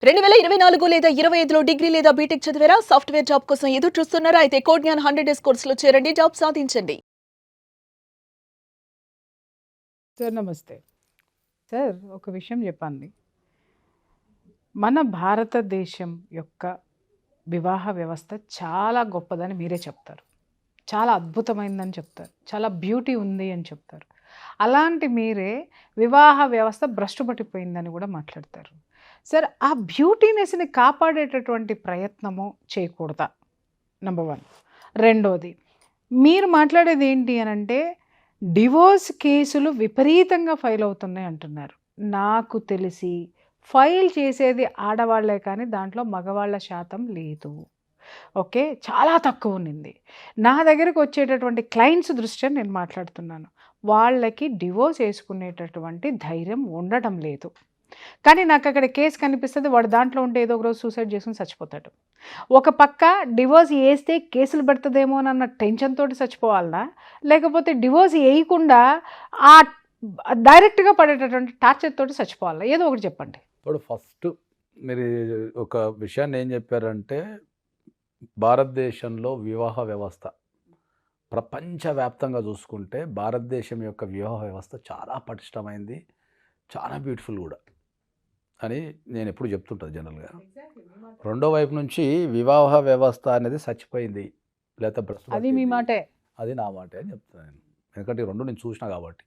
2024 లేదా 25లో డిగ్రీ లేదా బీటెక్ చదివారా? సాఫ్ట్‌వేర్ జాబ్ కోసం ఎదురు చూస్తున్నారా? అయితే కోడ్ జ్ఞాన్ 100 డేస్ కోర్సులో చేరండి. జాబ్ సాధించండి. సార్ నమస్తే. సార్ ఒక విషయం చెప్పండి. మన భారతదేశం యొక్క వివాహ వ్యవస్థ చాలా గొప్పదని మీరే చెప్తారు. చాలా అద్భుతమైందని చెప్తారు. చాలా బ్యూటీ ఉంది అని చెప్తారు. అలాంటి మీరే వివాహ వ్యవస్థ భ్రష్టు పట్టిపోయిందని కూడా మాట్లాడతారు. సార్ ఆ బ్యూటీనెస్‌ని కాపాడేటటువంటి ప్రయత్నము చేయకూడదా? నంబర్ 1. రెండోది, మీరు మాట్లాడేది ఏంటి అనంటే డివోర్స్ కేసులు విపరీతంగా ఫైల్ అవుతున్నాయి అంటున్నారు. నాకు తెలిసి ఫైల్ చేసేది ఆడవాళ్లే కానీ దాంట్లో మగవాళ్ళ శాతం లేదు. ఓకే, చాలా తక్కువ ఉన్నింది. నా దగ్గరకు వచ్చేటటువంటి క్లయింట్స్ దృష్ట్యా నేను మాట్లాడుతున్నాను. వాళ్ళకి డివోర్స్ వేసుకునేటటువంటి ధైర్యం ఉండటం లేదు. కానీ నాకు అక్కడ కేసు కనిపిస్తుంది, వాడు దాంట్లో ఉంటే ఏదో ఒక రోజు సూసైడ్ చేసుకుని చచ్చిపోతాడు. ఒక పక్క డివోర్స్ వేస్తే కేసులు పెడుతుందేమో అన్న టెన్షన్ తోటి చచ్చిపోవాలనా, లేకపోతే డివోర్స్ వేయకుండా ఆ డైరెక్ట్గా పడేటటువంటి టార్చర్ తోటి చచ్చిపోవాలా? ఏదో ఒకటి చెప్పండి. ఇప్పుడు ఫస్ట్ మీరు ఒక విషయాన్ని ఏం చెప్పారంటే, భారతదేశంలో వివాహ వ్యవస్థ ప్రపంచవ్యాప్తంగా చూసుకుంటే భారతదేశం యొక్క వివాహ వ్యవస్థ చాలా పటిష్టమైంది, చాలా బ్యూటిఫుల్ కూడా అని నేను ఎప్పుడు చెప్తుంటాను జనరల్గా. రెండో వైపు నుంచి వివాహ వ్యవస్థ అనేది చచ్చిపోయింది, లేకపోతే అది మీ మాటే, అది నా మాటే అని చెప్తున్నాను నేను. ఎందుకంటే ఈ రెండు నేను చూసినా కాబట్టి.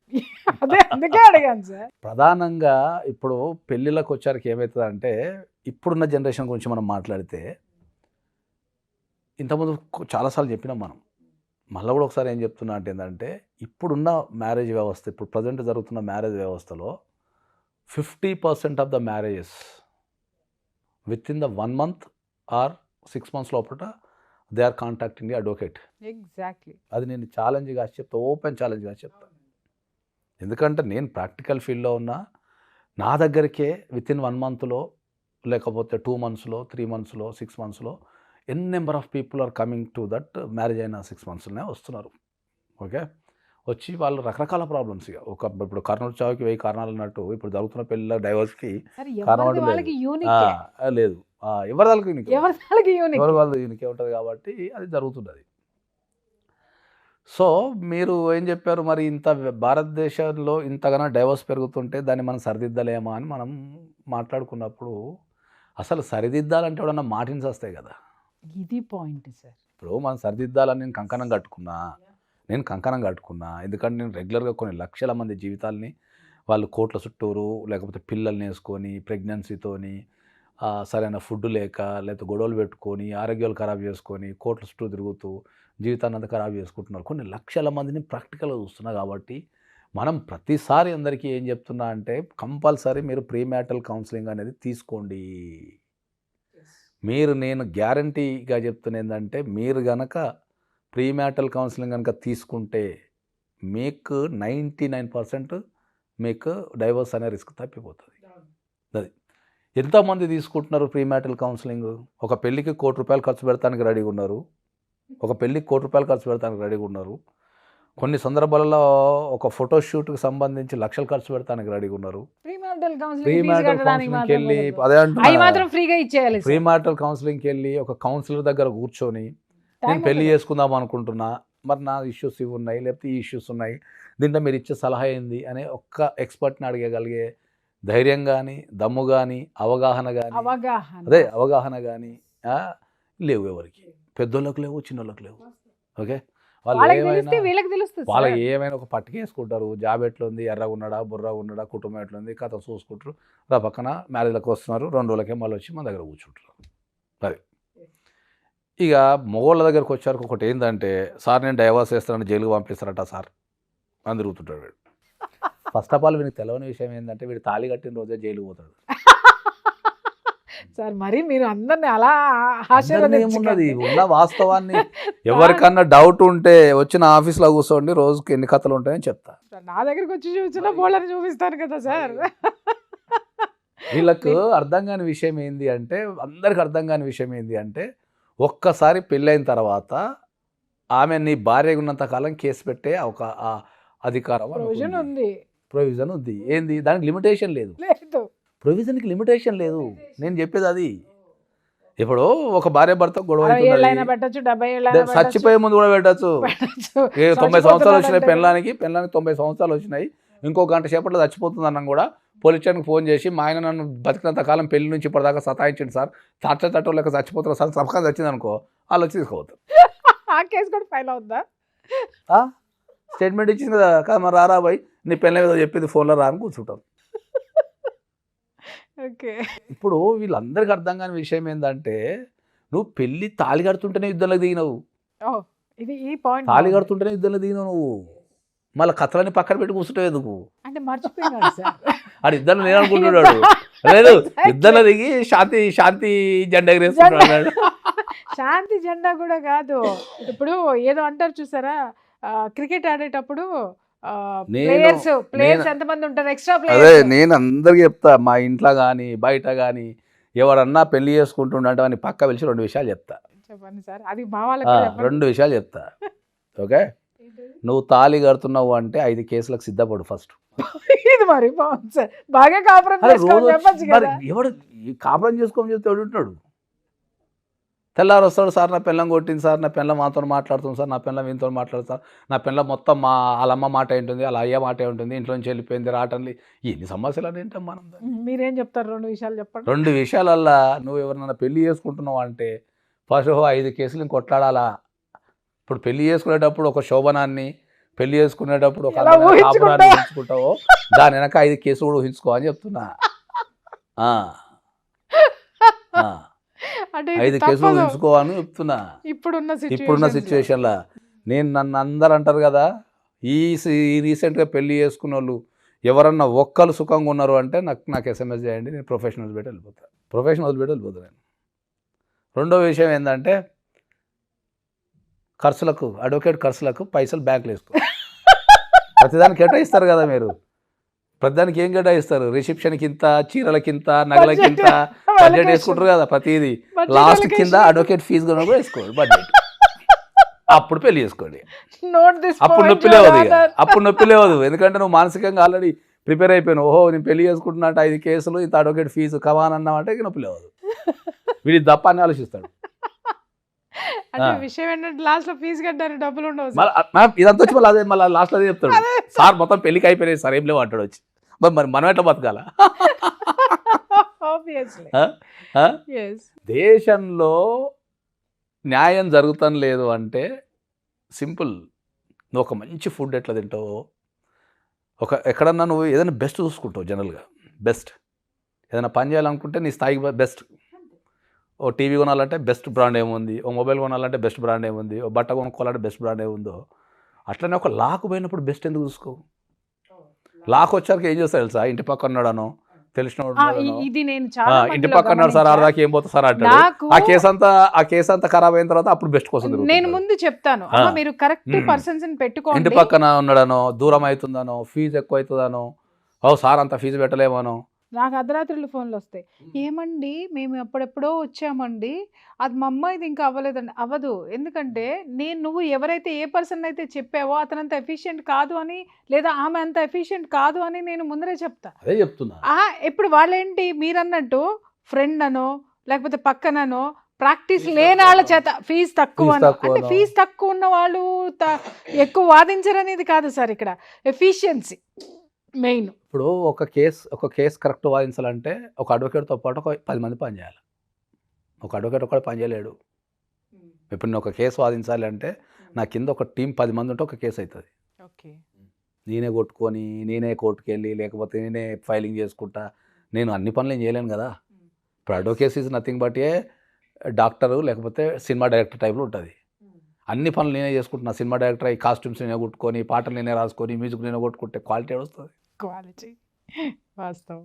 అదే అందుకే అడిగాను సార్. ప్రధానంగా ఇప్పుడు పెళ్ళిళ్ళకి వచ్చారికి ఏమవుతుందంటే, ఇప్పుడున్న జనరేషన్ గురించి మనం మాట్లాడితే, ఇంతకుముందు చాలాసార్లు చెప్పినాం మనం, మళ్ళీ కూడా ఒకసారి ఏం చెప్తున్నా అంటే ఏంటంటే, ఇప్పుడున్న మ్యారేజ్ వ్యవస్థ, ఇప్పుడు ప్రజెంట్ జరుగుతున్న మ్యారేజ్ వ్యవస్థలో 50% of the marriages within the 1 month or 6 months లోపల they are contacting the advocate. Exactly. అది నేను ఛాలెంజ్గా చెప్తా, ఓపెన్ ఛాలెంజ్గా చెప్తాను. ఎందుకంటే నేను ప్రాక్టికల్ ఫీల్డ్లో ఉన్నా, నా దగ్గరికే విత్ ఇన్ 1 monthలో, లేకపోతే 2 monthsలో, 3 monthsలో, 6 monthsలో an number of people are coming to that, marriage అయిన 6 monthsలోనే వస్తున్నారు. ఓకే, వచ్చి వాళ్ళు రకరకాల ప్రాబ్లమ్స్, ఇక ఒక ఇప్పుడు కర్నూలు చావుకి 1000 కారణాలు అన్నట్టు ఇప్పుడు జరుగుతున్న పెళ్ళిళ్ళ డైవర్స్కి కారణం లేదు. ఎవరి వాళ్ళకి యూనికే ఉంటుంది కాబట్టి అది జరుగుతున్నది. సో మీరు ఏం చెప్పారు మరి, ఇంత భారతదేశంలో ఇంతగానో డైవర్స్ పెరుగుతుంటే దాన్ని మనం సరిదిద్దలేమా అని మనం మాట్లాడుకున్నప్పుడు, అసలు సరిదిద్దాలంటే ఎవడన్నా మాటిన్స్ వస్తాయి కదా. ఇది పాయింట్ సార్. ఇప్పుడు మనం సరిదిద్దాలని నేను కంకణం కట్టుకున్నా, ఎందుకంటే నేను రెగ్యులర్గా కొన్ని లక్షల మంది జీవితాలని వాళ్ళు కోట్ల చుట్టూరు, లేకపోతే పిల్లల్ని వేసుకొని, ప్రెగ్నెన్సీతోని, సరైన ఫుడ్ లేక, లేకపోతే గొడవలు పెట్టుకొని, ఆరోగ్యాలు ఖరాబ్ చేసుకొని, కోట్ల చుట్టూ తిరుగుతూ జీవితాన్ని అంతా ఖరాబ్ చేసుకుంటున్నారు. కొన్ని లక్షల మందిని ప్రాక్టికల్గా చూస్తున్నా కాబట్టి మనం ప్రతిసారి అందరికీ ఏం చెప్తున్నా అంటే, కంపల్సరీ మీరు ప్రీమ్యారిటల్ కౌన్సిలింగ్ అనేది తీసుకోండి. నేను గ్యారంటీగా చెప్తున్నా ఏంటంటే, మీరు గనక ప్రీమ్యారిటల్ కౌన్సిలింగ్ కనుక తీసుకుంటే మీకు 99% మీకు డైవర్స్ అనే రిస్క్ తప్పిపోతుంది. అది ఎంతోమంది తీసుకుంటున్నారు ప్రీమ్యారిటల్ కౌన్సిలింగ్. ఒక పెళ్ళికి ₹1,00,00,000 ఖర్చు పెడతానికి రెడీగా ఉన్నారు. కొన్ని సందర్భాలలో ఒక ఫోటోషూట్కి సంబంధించి లక్షలు ఖర్చు పెడతానికి రెడీగా ఉన్నారు. ప్రీమ్యారిటల్ కౌన్సిలింగ్కి వెళ్ళి అదే ప్రీమ్యారిటల్ కౌన్సిలింగ్కి వెళ్ళి ఒక కౌన్సిలర్ దగ్గర కూర్చొని, నేను పెళ్లి చేసుకుందాం అనుకుంటున్నా, మరి నా ఇష్యూస్ ఇవి ఉన్నాయి, లేకపోతే ఈ ఇష్యూస్ ఉన్నాయి, దీంట్లో మీరు ఇచ్చే సలహా ఏంది అనే ఒక్క ఎక్స్పర్ట్ని అడగగలిగే ధైర్యం కానీ, దమ్ము కానీ, అవగాహన కానీ లేవు. ఎవరికి, పెద్దోళ్ళకి లేవు, చిన్నోళ్ళకి లేవు. ఓకే, వాళ్ళకి ఏమైనా ఒక పట్టుకేసుకుంటారు. జాబ్ ఎట్లుంది, ఎర్రగా ఉన్నాడా, బుర్రగా ఉన్నాడా, కుటుంబం ఎట్లుంది, కథ చూసుకుంటారు. రా పక్కన మ్యారేజ్లకు వస్తున్నారు, 2 రోజులకే మళ్ళీ వచ్చి మన దగ్గర కూర్చుంటారు. అది ఇక మగవాళ్ళ దగ్గరకు వచ్చారు. ఒకటి ఏంటంటే, సార్ నేను డైవర్స్ చేస్తానని జైలుకి పంపిస్తారట సార్ అని తిరుగుతుంటాడు వీడు. ఫస్ట్ ఆఫ్ ఆల్ వీనికి తెలియని విషయం ఏంటంటే, వీడు తాళి కట్టిన రోజే జైలుకి పోతాడు సార్. మరి మీరు అందరినీ అలా ఏమున్నది, ఉన్న వాస్తవాన్ని ఎవరికన్నా డౌట్ ఉంటే వచ్చిన ఆఫీస్లో కూర్చోండి, రోజుకి ఎన్ని కథలు ఉంటాయని చెప్తా. నా దగ్గరికి వచ్చి చూసినా బోళ్ళని చూపిస్తాను కదా సార్. వీళ్ళకు అర్థం కాని విషయం ఏంది అంటే, అందరికి అర్థం కాని విషయం ఏంది అంటే, ఒక్కసారి పెళ్ళైన తర్వాత ఆమె నీ భార్య ఉన్నంత కాలం కేసు పెట్టే ఒక అధికారం, ప్రొవిజన్ ఉంది. ఏంది, దానికి లిమిటేషన్ లేదు. ప్రొవిజన్కి లిమిటేషన్ లేదు. నేను చెప్పేది అది. ఇప్పుడు ఒక భార్య భర్త గొడవ 60 ఏళ్ళైనా అవుతున్నది, పెట్టచ్చు, 70 ఏళ్ళైనా చచ్చిపోయే ముందు కూడా పెట్టచ్చు. పెట్టచ్చు. 90 సంవత్సరాలు వచ్చినాయి చచ్చిపోతున్నాడంటే పెళ్ళానికి 90 సంవత్సరాలు వచ్చినాయి, ఇంకో గంట సేపట్లో చచ్చిపోతుంది అన్నాం కూడా పోలీస్ స్టేషన్కి ఫోన్ చేసి మా ఆయన నన్ను బతికినంత కాలం పెళ్లి నుంచి ఇప్పటిదాకా సతాయించండి సార్, తట్టో లేక చచ్చిపోతున్నారు సార్, సపకాన్ని వచ్చింది అనుకో వాళ్ళు వచ్చి తీసుకోవద్దు. ఆ కేసు కూడా ఫైల్ అవుద్దా? స్టేట్మెంట్ ఇచ్చింది కదా, కాదు మరి రారా బాయ్ నీ పెళ్ళ మీద చెప్పింది ఫోన్లో రా అని కూర్చుంటారు. ఓకే. ఇప్పుడు వీళ్ళందరికీ అర్థం కాని విషయం ఏంటంటే నువ్వు పెళ్ళి తాళి కడుతుంటేనే యుద్ధంలో దిగినవు, ఓ ఇది ఈ పాయింట్ తాళి కడుతుంటేనే యుద్ధంలో దిగినావు నువ్వు, మళ్ళీ కథలని పక్కన పెట్టి కూర్చుంటావు ఎందుకు? అంటే మర్చిపోయినాడు సార్. ఆడు ఇద్దరు నేను అనుకుంటున్నాడు, లేదు ఇద్దరు దిగి శాంతి జెండా ఎగరేస్తున్నాడు. శాంతి జెండా కూడా కాదు. ఇప్పుడు ఏదో అంటారు చూసారా, క్రికెట్ ఆడేటప్పుడు ప్లేయర్స్ ఎంతమంది ఉంటారు, ఎక్స్ట్రా అదే ప్లేయర్స్. నేను అందరికి చెప్తా, మా ఇంట్లో కానీ బయట కానీ ఎవరన్నా పెళ్లి చేసుకుంటుండంటే అని పక్క పిలిచి 2 విషయాలు చెప్తా. చెప్పండి సార్, అది మా వాళ్ళకి కూడా చెప్పండి. 2 విషయాలు చెప్తా. ఓకే, నువ్వు తాళి కడుతున్నావు అంటే 5 కేసులకు సిద్ధపడు ఫస్ట్. ఇది మరి బాగుంది సార్, బాగా కాపురం చేసుకోమని చెప్పచ్చు మరి కదా. ఎవడు కాపురం చేసుకోమని చెప్తే ఎవడుంటాడు? తెల్లారు వస్తాడు, సార్ నా పిల్లం కొట్టింది సార్, నా పిల్ల మాతో మాట్లాడుతుంది సార్, నా పిల్ల వీనితో మాట్లాడుతుంది సార్, నా పిల్ల మొత్తం వాళ్ళమ్మ మాట ఉంటుంది, వాళ్ళ అయ్య మాట ఉంటుంది, ఇంట్లో నుంచి వెళ్ళిపోయింది రావటంలే, ఎన్ని సమస్యలు అని ఏంటాం మనం. మీరేం చెప్తారు? 2 విషయాలు చెప్పండి. 2 విషయాలల్లా నువ్వు ఎవరినైనా పెళ్లి చేసుకుంటున్నావు అంటే ఫస్ట్ 5 కేసులు కొట్లాడాలా. ఇప్పుడు పెళ్లి చేసుకునేటప్పుడు ఒక శోభనాన్ని, పెళ్లి చేసుకునేటప్పుడు ఒక ఎలా ఊహించుకుంటావు? ఊహించుకుంటావో దాని వెనక 5 కేసులు కూడా ఊహించుకో అని చెప్తున్నా. అంటే 5 కేసులు ఊహించుకో అని చెప్తున్నా. ఇప్పుడున్న సిచ్యువేషన్లో నన్ను అందరు అంటారు కదా, ఈ రీసెంట్గా పెళ్లి చేసుకున్న వాళ్ళు ఎవరన్నా ఒక్కరు సుఖంగా ఉన్నారు అంటే నాకు SMS చేయండి, నేను ప్రొఫెషనల్ వదిలిపెట్టి వెళ్ళిపోతాను నేను. రెండో విషయం ఏంటంటే అడ్వకేట్ ఖర్చులకు పైసలు బ్యాంకులు వేసుకో. ప్రతిదానికి కేటాయిస్తారు కదా మీరు, ప్రతిదానికి ఏం కేటాయిస్తారు? రిసెప్షన్కి ఇంత, చీరలకింత, నగలకింత బడ్జెట్ వేసుకుంటారు కదా ప్రతిదీ. లాస్ట్ కింద అడ్వకేట్ ఫీజు కూడా వేసుకోండి బడ్జెట్, అప్పుడు పెళ్లి చేసుకోండి. అప్పుడు నొప్పి లేవదు, ఎందుకంటే నువ్వు మానసికంగా ఆల్రెడీ ప్రిపేర్ అయిపోయాను. ఓహో నేను పెళ్లి చేసుకుంటున్నా అంటే 5 కేసులు, ఇంత అడ్వకేట్ ఫీజు కమాన్ అన్నామంటే నొప్పి లేవదు, వీడి దప్ప అని ఆలోచిస్తాడు. విషయం ఏంటంటే లాస్ట్ లో ఫీజు కట్టారు, డబ్బులు ఉండవు. ఇదంతా వచ్చి మళ్ళీ లాస్ట్ అదే చెప్తాడు, సార్ మొత్తం పెళ్లికి అయిపోయినాయి సార్, ఏం లేవు అంటాడు వచ్చి. మరి మనం ఎట్లా బతకాల? దేశంలో న్యాయం జరుగుతాం లేదు అంటే సింపుల్, నువ్వు ఒక మంచి ఫుడ్ ఎట్లా తింటావో, ఎక్కడన్నా నువ్వు ఏదైనా బెస్ట్ చూసుకుంటావు. జనరల్గా బెస్ట్ ఏదైనా పని చేయాలనుకుంటే నీ స్థాయికి బెస్ట్. ఓ టీవీ కొనాలంటే బెస్ట్ బ్రాండ్ ఏముంది, ఓ మొబైల్ కొనాలంటే బెస్ట్ బ్రాండ్ ఏముంది, ఓ బట్ట కొనుక్కోవాలంటే బెస్ట్ బ్రాండ్ ఏముందో, అట్లనే ఒక లాక్ పోయినప్పుడు బెస్ట్ ఎందుకు చూసుకో? లాక్ వచ్చాక ఏం చేస్తారు తెలుసా? ఇంటి పక్కన ఉన్నాడనో తెలిసిన ఇంటి పక్కన ఉన్నాడు సార్, ఆడదాకా ఏం పోతా సార్ అంటాడు. ఆ కేసు అంతా ఖరాబ్ అయిన తర్వాత అప్పుడు బెస్ట్ కోసం నేను ముందు చెప్తాను, మీరు కరెక్ట్ పర్సన్స్ పెట్టుకోండి. ఇంటి పక్కన ఉన్నాడనో, దూరం అవుతుందనో, ఫీజు ఎక్కువ అవుతుందనో, ఓ సార్ అంత ఫీజు పెట్టలేమనో. నాకు అర్ధరాత్రులు ఫోన్లు వస్తాయి, ఏమండి మేము ఎప్పుడెప్పుడో వచ్చామండి, అది మా అమ్మ ఇది ఇంకా అవ్వలేదండి. అవ్వదు, ఎందుకంటే నువ్వు ఎవరైతే ఏ పర్సన్ అయితే చెప్పావో అతనంత ఎఫిషియెంట్ కాదు అని, లేదా ఆమె అంత ఎఫిషియెంట్ కాదు అని నేను ముందరే చెప్తా. అదే చెప్తున్నా. ఇప్పుడు వాళ్ళేంటి మీరన్నట్టు ఫ్రెండ్ అనో లేకపోతే పక్కననో ప్రాక్టీస్ లేని వాళ్ళ చేత ఫీజు తక్కువ అంటే ఫీజు తక్కువ ఉన్న వాళ్ళు ఎక్కువ వాదించరనేది కాదు సార్, ఇక్కడ ఎఫిషియన్సీ మెయిన్. ఇప్పుడు ఒక కేసు కరెక్ట్ వాదించాలంటే ఒక అడ్వకేట్తో పాటు ఒక 10 మంది పని చేయాలి. ఒక అడ్వకేట్ ఒక్కడే పని చేయలేడు. ఇప్పుడు నేను ఒక కేసు వాదించాలి అంటే నా కింద ఒక టీం 10 మంది ఉంటే ఒక కేసు అవుతుంది. నేనే కొట్టుకొని, నేనే కోర్టుకు వెళ్ళి, లేకపోతే నేనే ఫైలింగ్ చేసుకుంటా, నేను అన్ని పనులు ఏం చేయలేను కదా. ఇప్పుడు advocacy is nothing but A doctor లేకపోతే సినిమా డైరెక్టర్ టైప్లో ఉంటుంది. అన్ని పనులు నేనే చేసుకుంటున్నా, సినిమా డైరెక్టర్ అయ్యి కాస్ట్యూమ్స్ నేనే కొట్టుకొని, పాటలు నేనే రాసుకొని, మ్యూజిక్ నేనే కొట్టుకుంటే క్వాలిటీ వస్తుంది. వాస్తవం.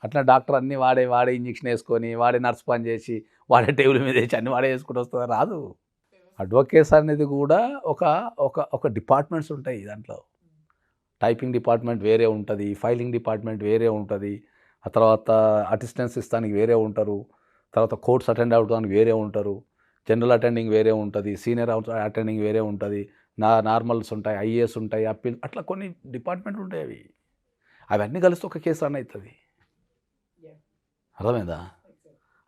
అట్లా డాక్టర్ అన్ని వాడే ఇంజక్షన్ వేసుకొని, వాడే నర్స్ పని చేసి, వాడే టేబుల్ మీద వేసి అన్ని వాడే వేసుకుంటూ వస్తుంది, రాదు. అడ్వకేట్స్ అనేది కూడా ఒక డిపార్ట్మెంట్స్ ఉంటాయి. దాంట్లో టైపింగ్ డిపార్ట్మెంట్ వేరే ఉంటుంది, ఫైలింగ్ డిపార్ట్మెంట్ వేరే ఉంటుంది, ఆ తర్వాత అసిస్టెన్స్ ఇస్తానికి వేరే ఉంటారు, తర్వాత కోర్ట్స్ అటెండ్ అవడానికి వేరే ఉంటారు, జనరల్ అటెండింగ్ వేరే ఉంటుంది, సీనియర్ అటెండింగ్ వేరే ఉంటుంది, నార్మల్స్ ఉంటాయి, ఐఏఎస్ ఉంటాయి, అప్పీల్, అట్లా కొన్ని డిపార్ట్మెంట్లు ఉంటాయి. అవన్నీ కలిసి ఒక కేసు రన్ అవుతుంది. అర్థమైందా?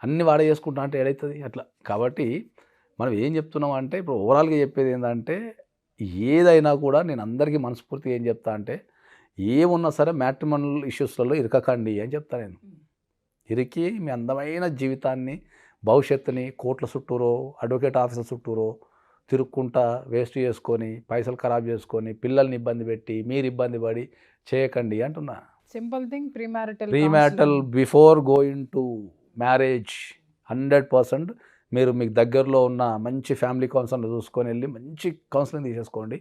అన్ని వాడే చేసుకుంటా అంటే ఏడవుతుంది అట్లా. కాబట్టి మనం ఏం చెప్తున్నాం అంటే ఇప్పుడు ఓవరాల్గా చెప్పేది ఏంటంటే ఏదైనా కూడా నేను అందరికీ మనస్ఫూర్తిగా ఏం చెప్తా అంటే ఏమున్నా సరే మ్యాట్రిమోనియల్ ఇష్యూస్లలో ఇరకకండి అని చెప్తా నేను. ఇరికి మీ అందమైన జీవితాన్ని భవిష్యత్తుని కోట్ల చుట్టూరో అడ్వకేట్ ఆఫీసర్ చుట్టూరో తిరుక్కుంటా వేస్ట్ చేసుకొని పైసలు ఖరాబ్ చేసుకొని పిల్లల్ని ఇబ్బంది పెట్టి మీరు ఇబ్బంది పడి చేయకండి అంటున్నా. Simple thing premarital before going to marriage 100% మీరు మీకు దగ్గరలో ఉన్న మంచి ఫ్యామిలీ కౌన్సిలర్ని చూసుకొని వెళ్ళి మంచి కౌన్సిలింగ్ తీసేసుకోండి.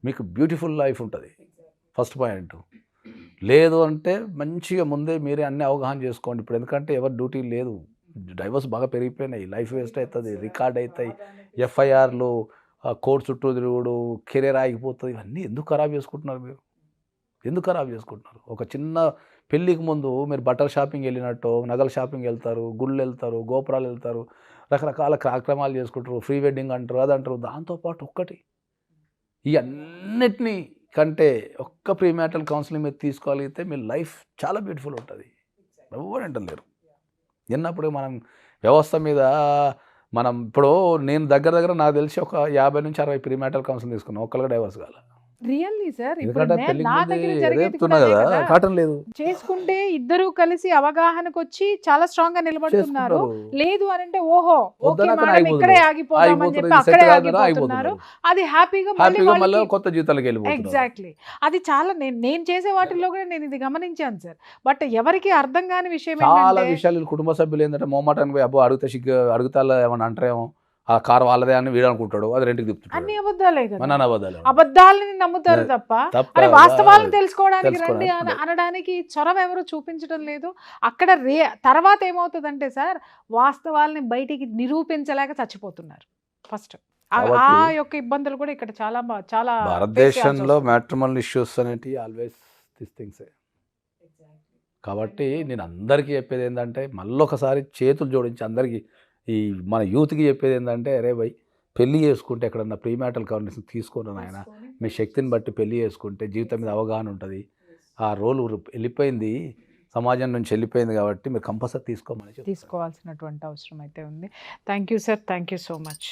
మీకు బ్యూటిఫుల్ లైఫ్ ఉంటుంది. First point. లేదు అంటే మంచిగా ముందే మీరే అన్ని అవగాహన చేసుకోండి. ఇప్పుడు ఎందుకంటే ఎవరు డ్యూటీ లేదు, డైవర్స్ బాగా పెరిగిపోయినాయి, లైఫ్ వేస్ట్ అవుతుంది, రికార్డ్ అవుతాయి, ఎఫ్ఐఆర్లు, కోర్టు చుట్టూ తిరుగుడు, కెరీర్ ఆగిపోతుంది. ఇవన్నీ ఎందుకు ఖరాబ్ చేసుకుంటున్నారు మీరు? ఎందుకు ఖరాబ్ చేసుకుంటున్నారు? ఒక చిన్న పెళ్ళికి ముందు మీరు బట్టల షాపింగ్ వెళ్ళినట్టు నగల షాపింగ్ వెళ్తారు, గుళ్ళు వెళ్తారు, గోపురాలు వెళ్తారు, రకరకాల కార్యక్రమాలు చేసుకుంటారు, ప్రీ వెడ్డింగ్ అంటారు, అదంటారు. దాంతోపాటు ఒక్కటి ఈ అన్నిటినీ కంటే ఒక్క ప్రీమ్యారిటల్ కౌన్సిలింగ్ మీరు తీసుకోగలిగితే మీ లైఫ్ చాలా బ్యూటిఫుల్ ఉంటుంది. ఎవరు అంటలేరు. విన్నప్పుడు మనం వ్యవస్థ మీద మనం ఇప్పుడు నేను దగ్గర నాకు తెలిసి ఒక 50 నుంచి 60 ప్రీమ్యారిటల్ కౌన్సిలింగ్ తీసుకున్నాను, ఒక్కళ్ళగా డైవర్స్ కాల. రియల్లీ సార్, ఎందుకంటే కాటన్ లేదు, చేసుకుంటే ఇద్దరు కలిసి అవగాహనకు వచ్చి చాలా స్ట్రాంగ్ గా నిలబడుతున్నారు. లేదు అని అంటే ఓహో ఓకే మనం ఇక్కడే ఆగిపోదామని చెప్పి అక్కడే ఆగిపోతున్నారు. అది హ్యాపీగా మళ్ళీ కొత్త జీవితాలకు వెళ్ళిపోతున్నారు. ఎగ్జాక్ట్లీ. అది చాలా నేను చేసే వాటిల్లో కూడా నేను ఇది గమనించాను సార్. బట్ ఎవరికి అర్థం కాని విషయం చాలా విషయాలు కుటుంబ సభ్యులు ఏంటంటే మొహమాటానికి పోయి అబ్బో అడుగుతా ఏమన్నా అంటారేమో, ఆ కారు వాళ్ళదే అని వీడు అనుకుంటాడు, అది రెంట్కి తిప్పుతాడు. అన్ని అబద్ధాలే కదా, అబద్ధాలు. అబద్ధాలని నమ్ముతారు తప్ప అరే వాస్తవాలను తెలుసుకోవడానికి రండి అనడానికి చొరవ ఎవరు చూపించడం లేదు. అక్కడ తర్వాత ఏమవుతుందంటే సార్, వాస్తవాలని బయటికి నిరూపించలేక చచ్చిపోతున్నారు ఫస్ట్. ఆ యొక్క ఇబ్బందులు కూడా ఇక్కడ చాలా చాలా భారతదేశంలో మ్యాట్రిమోనియల్ ఇష్యూస్ అనేటివి ఆల్వేస్ దిస్ థింగ్స్. కాబట్టి నేను అందరికీ చెప్పేది ఏంటంటే మళ్ళొకసారి చేతులు జోడించి అందరికీ ఈ మన యూత్కి చెప్పేది ఏంటంటే అరే భయ్ పెళ్ళి చేసుకుంటే ఎక్కడన్నా ప్రీమ్యారిటల్ కౌన్సిలింగ్ తీసుకోండి నాయన. మీ శక్తిని బట్టి పెళ్ళి చేసుకుంటే జీవితం మీద అవగాహన ఉంటుంది. ఆ రోల్ వెళ్ళిపోయింది, సమాజం నుంచి వెళ్ళిపోయింది కాబట్టి మీరు కంపల్సరీ తీసుకోవాల్సినటువంటి అవసరం అయితే ఉంది. Thank you sir, thank you so much.